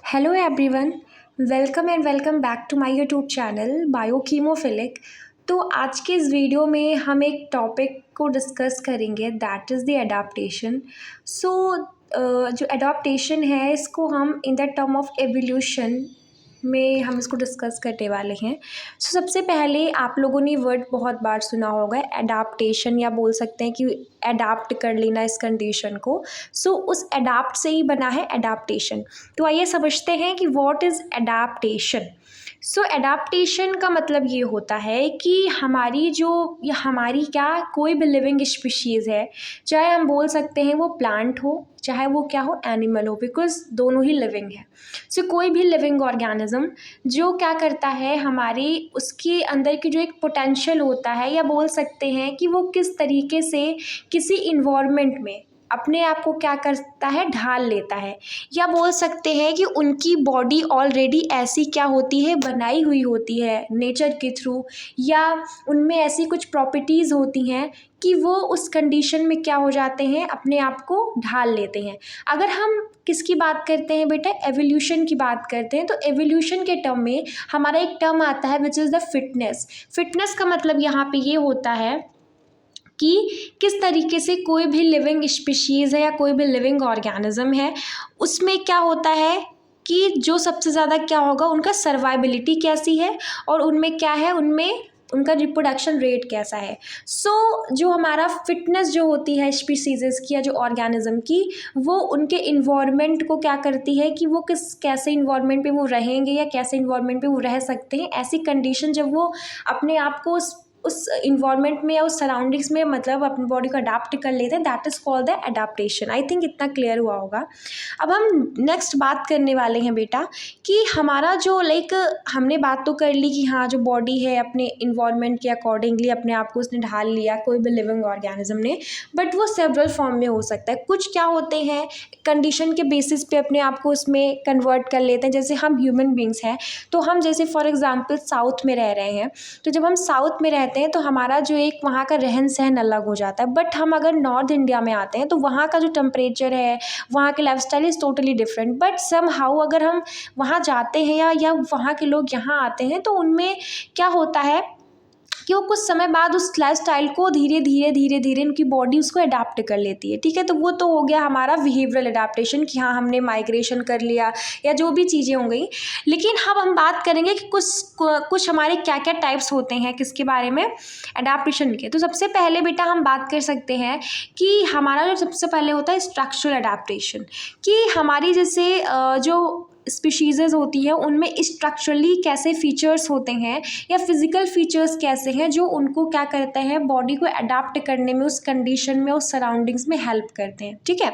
Hello everyone, welcome and welcome back to my YouTube channel Biochemophilic. तो आज के इस वीडियो में हम एक टॉपिक को डिस्कस करेंगे, दैट इज़ द एडाप्टेशन। जो एडाप्टेशन है इसको हम in the term of evolution में हम इसको डिस्कस करने वाले हैं। सबसे पहले आप लोगों ने वर्ड बहुत बार सुना होगा एडाप्टेशन, या बोल सकते हैं कि एडाप्ट कर लेना इस कंडीशन को। उस एडाप्ट से ही बना है एडाप्टेशन। तो आइए समझते हैं कि व्हाट इज़ एडाप्टेशन। एडाप्टेशन का मतलब ये होता है कि हमारी जो या हमारी क्या कोई भी लिविंग स्पीशीज़ है, चाहे हम बोल सकते हैं वो प्लांट हो चाहे वो क्या हो एनिमल हो, बिकॉज दोनों ही लिविंग है। कोई भी लिविंग ऑर्गेनिज्म जो क्या करता है, हमारी उसके अंदर की जो एक पोटेंशियल होता है, या बोल सकते हैं कि वो किस तरीके से किसी इन्वायरमेंट में अपने आप को क्या करता है, ढाल लेता है, या बोल सकते हैं कि उनकी बॉडी ऑलरेडी ऐसी क्या होती है, बनाई हुई होती है नेचर के थ्रू, या उनमें ऐसी कुछ प्रॉपर्टीज़ होती हैं कि वो उस कंडीशन में क्या हो जाते हैं, अपने आप को ढाल लेते हैं। अगर हम किसकी बात करते हैं बेटा, एवोल्यूशन की बात करते हैं, तो एवोल्यूशन के टर्म में हमारा एक टर्म आता है which is the fitness. Fitness का मतलब यहाँ पे ये होता है कि किस तरीके से कोई भी लिविंग स्पीशीज़ है या कोई भी लिविंग ऑर्गेनिज्म है, उसमें क्या होता है कि जो सबसे ज़्यादा क्या होगा, उनका सर्वाइबिलिटी कैसी है, और उनमें क्या है, उनमें उनका रिप्रोडक्शन रेट कैसा है। जो हमारा फिटनेस जो होती है स्पीसीज़ की या जो ऑर्गेनिज्म की, वो उनके इन्वायरमेंट को क्या करती है कि वो कैसे इन्वायरमेंट पे वो रहेंगे या कैसे इन्वायरमेंट पे वो रह सकते हैं। ऐसी कंडीशन जब वो अपने आप को उस इन्वायरमेंट में या उस सराउंडिंग्स में मतलब अपनी बॉडी को अडाप्ट कर लेते हैं, that is called the adaptation. I think इतना क्लियर हुआ होगा। अब हम नेक्स्ट बात करने वाले हैं बेटा कि हमारा जो हमने बात तो कर ली कि हाँ, जो बॉडी है अपने इन्वायरमेंट के अकॉर्डिंगली अपने आप को उसने ढाल लिया कोई भी लिविंग ऑर्गेनिज्म ने, बट वो सेवरल फॉर्म में हो सकता है। कुछ क्या होते हैं, कंडीशन के बेसिस पे अपने आप को उसमें कन्वर्ट कर लेते हैं। जैसे हम ह्यूमन बींग्स हैं, तो हम जैसे फॉर एग्जाम्पल साउथ में रह रहे हैं, तो जब हम साउथ में रहते हैं तो हमारा जो एक वहाँ का रहन सहन अलग हो जाता है। बट हम अगर नॉर्थ इंडिया में आते हैं तो वहाँ का जो टेम्परेचर है, वहाँ के lifestyle is totally different. But somehow अगर हम वहाँ जाते हैं या वहाँ के लोग यहाँ आते हैं, तो उनमें क्या होता है कि वो कुछ समय बाद उस लाइफस्टाइल को धीरे धीरे उनकी बॉडी उसको अडाप्ट कर लेती है। ठीक है, तो वो तो हो गया हमारा बिहेवियरल अडाप्टेशन कि हाँ, हमने माइग्रेशन कर लिया या जो भी चीज़ें हो गई। लेकिन अब हम बात करेंगे कि कुछ हमारे क्या क्या टाइप्स होते हैं किसके बारे में, अडाप्टेशन के। तो सबसे पहले बेटा हम बात कर सकते हैं कि हमारा जो सबसे पहले होता है स्ट्रक्चरल अडाप्टेशन, कि हमारी जैसे जो स्पीशीज़ होती है उनमें स्ट्रक्चरली कैसे फीचर्स होते हैं या फिज़िकल फीचर्स कैसे हैं जो उनको क्या करते हैं, बॉडी को अडाप्ट करने में, उस कंडीशन में, उस सराउंडिंग्स में हेल्प करते हैं। ठीक है,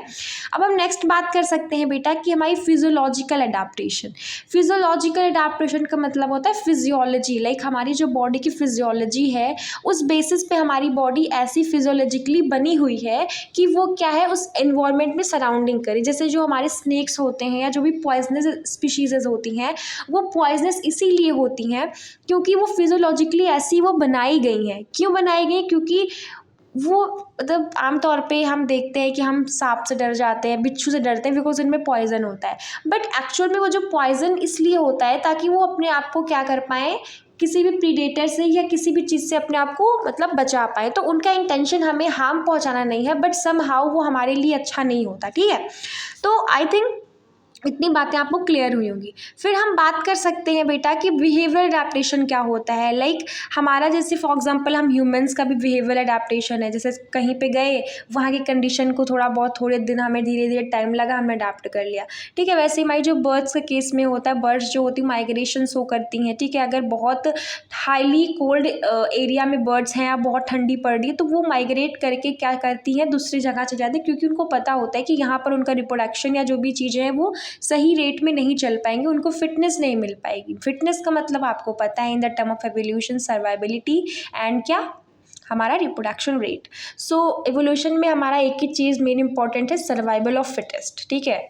अब हम नेक्स्ट बात कर सकते हैं बेटा कि हमारी फिजियोलॉजिकल अडाप्टेशन। फिजियोलॉजिकल अडाप्टेशन का मतलब होता है फिजियोलॉजी, हमारी जो बॉडी की फिजियोलॉजी है उस बेसिस पे हमारी बॉडी ऐसी फिजियोलॉजिकली बनी हुई है कि वो क्या है, उस एनवायरनमेंट में सराउंडिंग करे। जैसे जो हमारे स्नेक्स होते हैं या जो भी पॉइजनस स्पीशीज़ होती हैं, वो पॉइजनस इसीलिए होती हैं क्योंकि वो फिजियोलॉजिकली ऐसी वो बनाई गई हैं। क्यों बनाई गई, क्योंकि वो मतलब आमतौर पे हम देखते हैं कि हम सांप से डर जाते हैं, बिच्छू से डरते हैं, बिकॉज इनमें पॉइजन होता है। बट एक्चुअल में वो जो पॉइजन इसलिए होता है ताकि वो अपने आप को क्या कर पाएँ, किसी भी प्रीडेटर से या किसी भी चीज़ से अपने आप को मतलब बचा पाए। तो उनका इंटेंशन हमें हार्म पहुंचाना नहीं है, बट सम हाउ वो हमारे लिए अच्छा नहीं होता। ठीक है, तो आई थिंक इतनी बातें आपको क्लियर हुई होंगी। फिर हम बात कर सकते हैं बेटा कि बिहेवियर अडेप्टेशन क्या होता है। हमारा जैसे फॉर एग्जांपल हम ह्यूमंस का भी बिहेवियर अडेप्टेशन है। जैसे कहीं पे गए, वहाँ की कंडीशन को थोड़े दिन हमें धीरे धीरे टाइम लगा, हमने अडाप्ट कर लिया। ठीक है, वैसे हमारी जो बर्ड्स के केस में होता है, बर्ड्स जो होती है माइग्रेशन शो करती हैं। ठीक है, अगर बहुत हाईली कोल्ड एरिया में बर्ड्स हैं या बहुत ठंडी पड़ रही है तो वो माइग्रेट करके क्या करती हैं, दूसरी जगह चली जाती है, क्योंकि उनको पता होता है कि यहाँ पर उनका रिप्रोडक्शन या जो भी चीज़ें हैं वो सही रेट में नहीं चल पाएंगे, उनको फिटनेस नहीं मिल पाएगी। फिटनेस का मतलब आपको पता है in the term of evolution, survivability and क्या, हमारा रिप्रोडक्शन रेट। एवोल्यूशन में हमारा एक ही चीज़ मेन इंपॉर्टेंट है, सर्वाइवल ऑफ फिटेस्ट। ठीक है,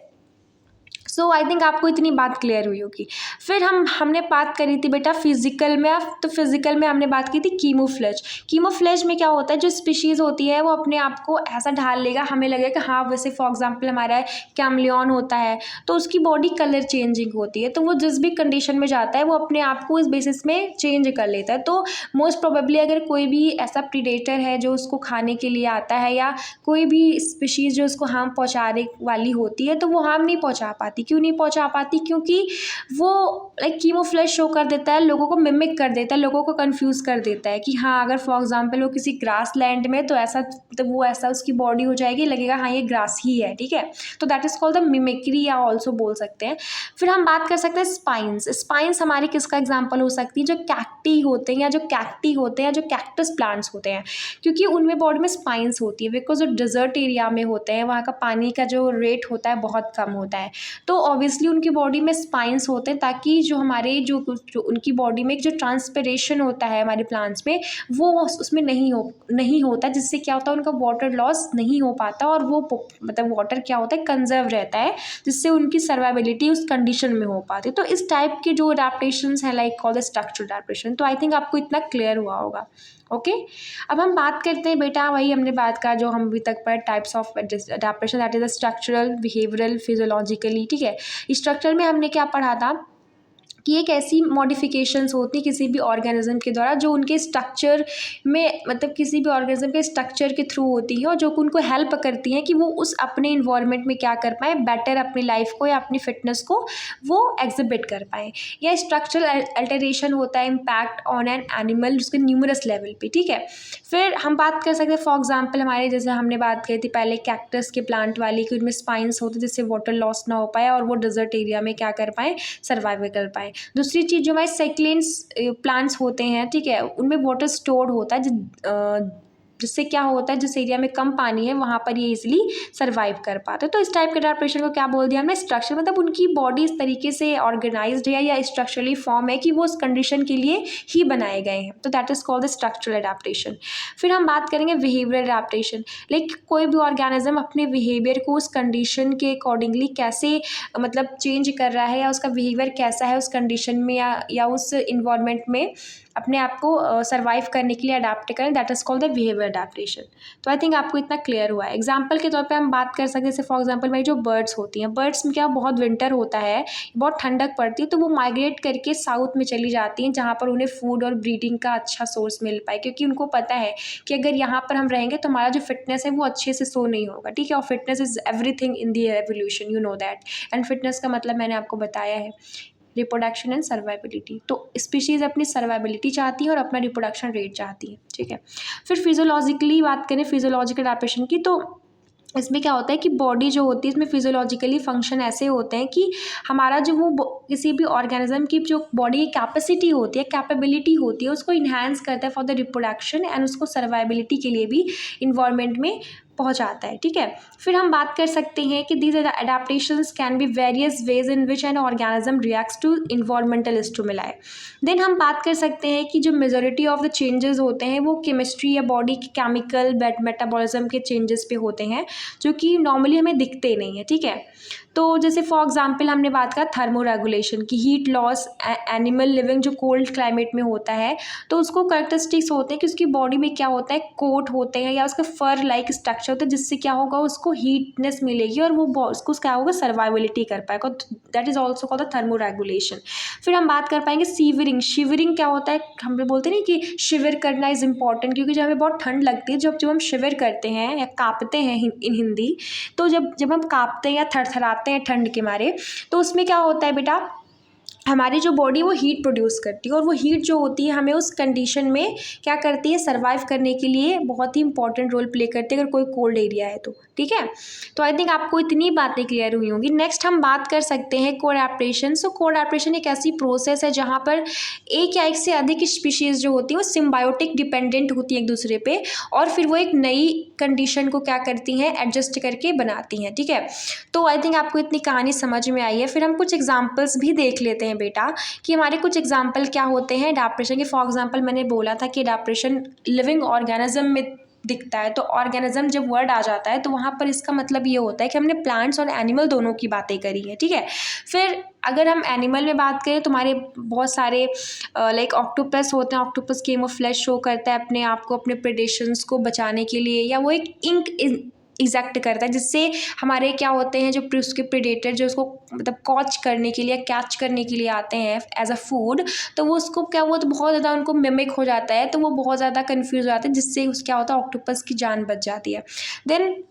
सो आई थिंक आपको इतनी बात क्लियर हुई होगी। फिर हमने बात करी थी बेटा फिजिकल में। तो फिजिकल में हमने बात की थी कीमोफ्लेज। कीमोफ्लेज में क्या होता है, जो स्पीशीज़ होती है वो अपने आप को ऐसा ढाल लेगा, हमें लगेगा कि हाँ वैसे फॉर एग्जांपल हमारा कैमलियन होता है तो उसकी बॉडी कलर चेंजिंग होती है, तो वो जिस भी कंडीशन में जाता है वो अपने आप को इस बेसिस में चेंज कर लेता है। तो मोस्ट प्रोबेबली अगर कोई भी ऐसा प्रीडेटर है जो उसको खाने के लिए आता है या कोई भी स्पीशीज़ जो उसको हार्म पहुँचाने वाली होती है तो वो हार्म नहीं पहुँचा पाती। क्यों नहीं पहुँचा पाती? क्योंकि वो लाइक कीमोफ्लेज शो कर देता है, लोगों को मिमिक कर देता है, लोगों को कंफ्यूज कर देता है कि हाँ अगर फॉर एग्जांपल वो किसी ग्रास लैंड में तो ऐसा, तो वो ऐसा उसकी बॉडी हो जाएगी, लगेगा हाँ ये ग्रास ही है, ठीक है। तो that is called the mimicry या ऑल्सो बोल सकते हैं। फिर हम बात कर सकते हैं स्पाइंस। स्पाइंस हमारी किसका एग्जाम्पल हो सकती है? जो कैक्टी होते हैं या जो कैक्टी होते हैं या जो कैक्टस प्लांट्स होते हैं, क्योंकि उनमें बॉडी में स्पाइंस होती है बिकॉज जो डिजर्ट एरिया में होते हैं वहाँ का पानी का जो रेट होता है बहुत कम होता है, तो ऑब्वियसली उनकी बॉडी में स्पाइंस होते हैं ताकि जो हमारे जो उनकी बॉडी में जो ट्रांसपिरेशन होता है हमारे प्लांट्स में वो उसमें नहीं होता, जिससे क्या होता है उनका वाटर लॉस नहीं हो पाता और वो मतलब वाटर क्या होता है कंजर्व रहता है, जिससे उनकी सर्वाइबिलिटी उस कंडीशन में हो पाती है। तो इस टाइप के जो अडैप्टेशंस है like called the structural adaptation. तो आई थिंक आपको इतना क्लियर हुआ होगा। ओके अब हम बात करते हैं बेटा, वही हमने बात का जो हम अभी तक पर types of adaptation, that is the structural, behavioural, physiologically, ठीक है। स्ट्रक्चर में हमने क्या पढ़ा था कि एक ऐसी मॉडिफिकेशंस होती हैं किसी भी ऑर्गेनिज्म के द्वारा जो उनके स्ट्रक्चर में, मतलब किसी भी ऑर्गेनिज्म के स्ट्रक्चर के थ्रू होती है और जो उनको हेल्प करती हैं कि वो उस अपने इन्वायरमेंट में क्या कर पाएँ, बेटर अपनी लाइफ को या अपनी फिटनेस को वो एग्जिबिट कर पाएँ। या स्ट्रक्चरल अल्टरेशन होता है इम्पैक्ट ऑन एन एनिमल उसके न्यूमरस लेवल पे, ठीक है। फिर हम बात कर सकते हैं फॉर एग्जाम्पल हमारे, जैसे हमने बात की थी पहले कैक्टस के प्लांट वाली कि उनमें स्पाइंस होते जिससे वाटर लॉस ना हो पाए और वो डिजर्ट एरिया में क्या कर पाएँ, सर्वाइव कर पाएँ। दूसरी चीज़ जो हमारे साइक्लिन्स प्लांट्स होते हैं, ठीक है, उनमें वाटर स्टोर्ड होता है जिससे क्या होता है जिस एरिया में कम पानी है वहाँ पर ये इजीली सर्वाइव कर पाते हैं। तो इस टाइप के अडैप्टेशन को क्या बोल दिया हमने, स्ट्रक्चर। मतलब उनकी बॉडी इस तरीके से ऑर्गेनाइज्ड है या स्ट्रक्चरली फॉर्म है कि वो उस कंडीशन के लिए ही बनाए गए हैं, तो that is called the structural adaptation. फिर हम बात करेंगे बिहेवियरल अडैप्टेशन। लाइक कोई भी ऑर्गेनिज्म अपने बिहेवियर को उस कंडीशन के अकॉर्डिंगली कैसे मतलब चेंज कर रहा है या उसका बिहेवियर कैसा है उस कंडीशन में या उस इन्वायरमेंट में अपने आप को सर्वाइव करने के लिए अडाप्ट करें, that is called the behaviour adaptation. तो आई थिंक आपको इतना क्लियर हुआ है। एग्जाम्पल के तौर पे हम बात कर सकते हैं, जैसे फॉर एग्जाम्पल मेरी जो बर्ड्स होती हैं, बर्ड्स में क्या बहुत विंटर होता है, बहुत ठंडक पड़ती है, तो वो माइग्रेट करके साउथ में चली जाती हैं जहाँ पर उन्हें फूड और ब्रीडिंग का अच्छा सोर्स मिल पाए, क्योंकि उनको पता है कि अगर यहाँ पर हम रहेंगे तो हमारा जो फिटनेस है वो अच्छे से सो नहीं होगा, ठीक है। और fitness is everything in the evolution, you know that. And fitness का मतलब मैंने आपको बताया है, रिप्रोडक्शन एंड सर्वाइबिलिटी। तो स्पीशीज़ अपनी सर्वाइबिलिटी चाहती है और अपना रिप्रोडक्शन रेट चाहती है, ठीक है। फिर फिजियोलॉजिकली बात करें, फिजियोलॉजिकल अडैप्टेशन की, तो इसमें क्या होता है कि बॉडी जो होती है इसमें फिजियोलॉजिकली फंक्शन ऐसे होते हैं कि हमारा जो वो किसी भी ऑर्गेनिज्म की जो बॉडी की कैपेसिटी होती है, कैपेबिलिटी होती है, उसको इन्हांस करता है फॉर द रिप्रोडक्शन एंड उसको सर्वाइबिलिटी के लिए भी इन्वायरमेंट में पहुंचाता है, ठीक है। फिर हम बात कर सकते हैं कि these adaptations can be various ways in which an organism reacts to environmental stimuli. Then हम बात कर सकते हैं कि जो मेजॉरिटी ऑफ द चेंजेस होते हैं वो केमिस्ट्री या बॉडी के केमिकल मेटाबॉलिज्म के चेंजेस पे होते हैं जो कि नॉर्मली हमें दिखते नहीं है, ठीक है। तो जैसे फॉर एग्जांपल हमने बात करा थर्मो रेगुलेशन की, हीट लॉस एनिमल लिविंग जो कोल्ड क्लाइमेट में होता है तो उसको कैरेक्टरिस्टिक्स होते हैं कि उसकी बॉडी में क्या होता है, कोट होते हैं या उसका फर लाइक स्ट्रक्चर होता है जिससे क्या होगा उसको हीटनेस मिलेगी और वो उसको क्या होगा सर्वाइबिलिटी कर पाएगा, that is also called the thermo regulation. फिर हम बात कर पाएंगे सीवरिंग। शिवरिंग क्या होता है, हम लोग बोलते हैं कि शिविर करना इज इंपॉर्टेंट, क्योंकि जब हमें बहुत ठंड लगती है, जब हम शिविर करते हैं या कांपते हैं इन हिंदी, तो जब हम कांपते हैं या थरथराते हैं ठंड के मारे, तो उसमें क्या होता है बेटा, हमारी जो बॉडी वो हीट प्रोड्यूस करती है और वो हीट जो होती है हमें उस कंडीशन में क्या करती है, सर्वाइव करने के लिए बहुत ही इंपॉर्टेंट रोल प्ले करती है अगर कोई कोल्ड एरिया है तो, ठीक है। तो आई थिंक आपको इतनी बातें क्लियर हुई होंगी। नेक्स्ट हम बात कर सकते हैं कोएडैप्टेशन। सो कोएडैप्टेशन एक ऐसी प्रोसेस है जहाँ पर एक या एक से अधिक स्पीशीज़ जो होती है वो सिम्बायोटिक डिपेंडेंट होती है एक दूसरे पे और फिर वो एक नई कंडीशन को क्या करती हैं, एडजस्ट करके बनाती हैं, ठीक है। तो आई थिंक आपको इतनी कहानी समझ में आई है। फिर हम कुछ एग्जाम्पल्स भी देख लेते हैं बेटा कि हमारे कुछ एग्जाम्पल क्या होते हैं अडैप्टेशन के। फॉर एग्जाम्पल मैंने बोला था कि अडैप्टेशन लिविंग ऑर्गेनिज्म में दिखता है। तो ऑर्गेनिज्म जब वर्ड आ जाता है तो वहाँ पर इसका मतलब ये होता है कि हमने प्लांट्स और एनिमल दोनों की बातें करी हैं, ठीक है। फिर अगर हम एनिमल में बात करें तो हमारे बहुत सारे लाइक ऑक्टोपस होते हैं। ऑक्टोपस केमोफ्लेज शो करता है अपने आप को अपने प्रेडेशंस को बचाने के लिए, या वो एक इंक इजेक्ट करता है, जिससे हमारे क्या होते हैं जो उसके प्रेडेटर जो उसको मतलब कॉच करने के लिए, कैच करने के लिए आते हैं एज अ फूड, तो वो उसको क्या हुआ तो बहुत ज़्यादा उनको मिमिक हो जाता है, तो वो बहुत ज़्यादा कन्फ्यूज़ हो जाते हैं, जिससे उस क्या होता है ऑक्टोपस की जान बच जाती है। देन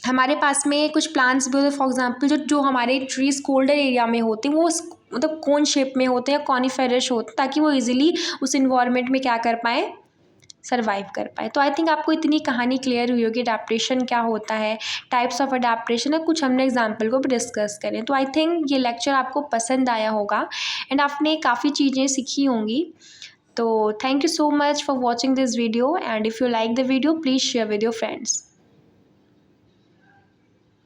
हमारे पास में कुछ प्लांट्स भी होते हैं, फॉर एग्जांपल जो हमारे ट्रीज कोल्डर एरिया में होते हैं वो मतलब कोन शेप में होते हैं, कॉनिफेरस होते हैं, ताकि वो इजीली उस इन्वायरमेंट में क्या कर पाएँ, सर्वाइव कर पाए। तो आई थिंक आपको इतनी कहानी क्लियर हुई होगी अडैप्टेशन क्या होता है, टाइप्स ऑफ अडैप्टेशन है, कुछ हमने एग्जाम्पल को भी डिस्कस करें। तो आई थिंक ये लेक्चर आपको पसंद आया होगा एंड आपने काफ़ी चीज़ें सीखी होंगी। तो thank you so much for watching this video, and if you like the video please share with your friends.